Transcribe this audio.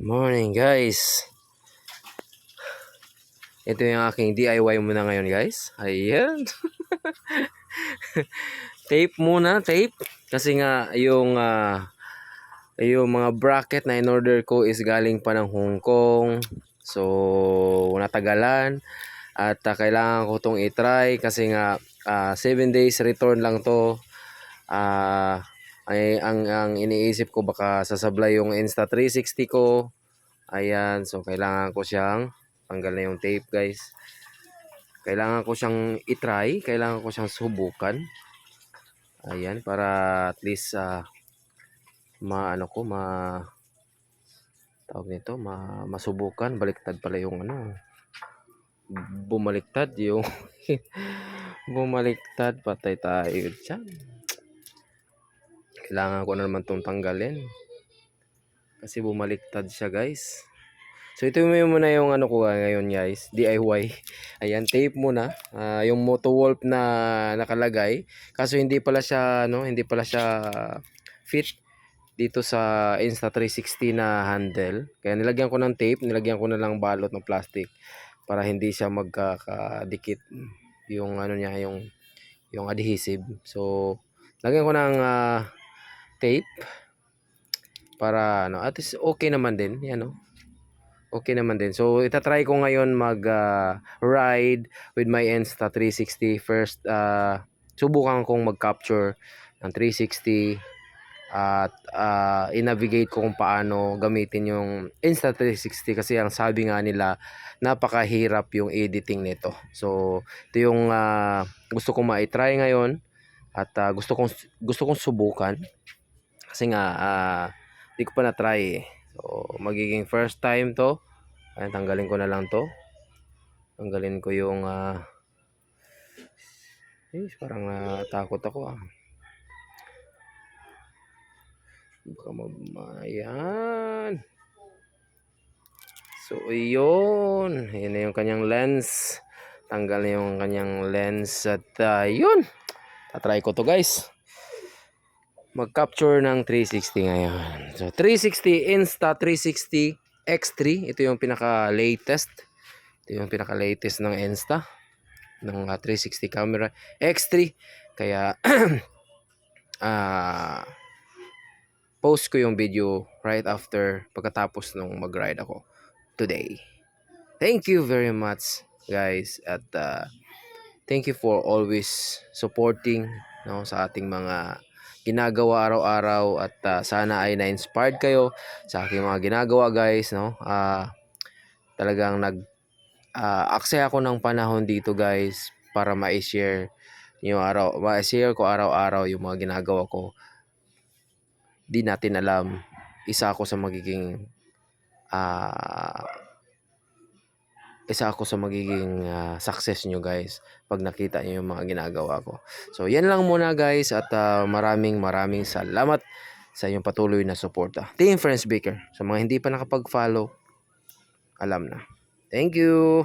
Morning guys. Ito yung aking DIY muna ngayon guys. Ayan. Tape muna, tape. Kasi nga yung mga bracket na in-order ko is galing pa ng Hong Kong. So natagalan. At kailangan ko itong i-try kasi nga 7 days return lang to. Ang iniisip ko baka sasablay yung Insta360 ko. Ayan, so kailangan ko siyang tanggal na yung tape guys. Kailangan ko siyang i-try, kailangan ko siyang subukan. Ayan, para at least masubukan. Baliktad pala yung bumaliktad yung bumaliktad, patay tayo dyan. Kailangan ko na naman itong tanggalin kasi bumaliktad siya guys. So ito muna yung ko ngayon guys, DIY. Ayan, tape muna yung Motowolf na nakalagay. Kaso hindi pala siya fit dito sa Insta360 na handle. Kaya nilagyan ko ng tape, nilagyan ko na lang balot ng plastic para hindi siya magkakadikit yung yung adhesive. So lagyan ko ng tape para at least okay naman din, yan okay naman din. So itatry ko ngayon mag ride with my Insta360. First subukan kong mag-capture ng 360 at i-navigate ko kung paano gamitin yung Insta360 kasi ang sabi nga nila napakahirap yung editing nito. So ito yung gusto kong ma-try ngayon at gusto kong subukan kasi nga hindi ko pa na-try So magiging first time to. Ayan, tanggalin ko na lang to. Tanggalin ko yung parang natakot ako Baka ayan. So yun. Yan na yung kanyang lens. Tanggal na yung kanyang lens. At yun. Tatry ko to guys. Mag-capture ng 360 ngayon. So 360 Insta360 X3. Ito yung pinaka-latest. Ito yung pinaka-latest ng Insta. Ng 360 camera. X3. Kaya post ko yung video right after pagkatapos nung mag-ride ako today. Thank you very much guys. At thank you for always supporting sa ating mga ginagawa araw-araw at sana ay na-inspired kayo sa aking mga ginagawa guys talagang aksaya ako ng panahon dito guys para ma-share ko araw-araw yung mga ginagawa ko. Di natin alam, isa ako sa magiging success nyo guys pag nakita nyo yung mga ginagawa ko. So yan lang muna guys at maraming salamat sa inyong patuloy na suporta. Team Friends Baker, sa mga hindi pa nakapag-follow, alam na. Thank you!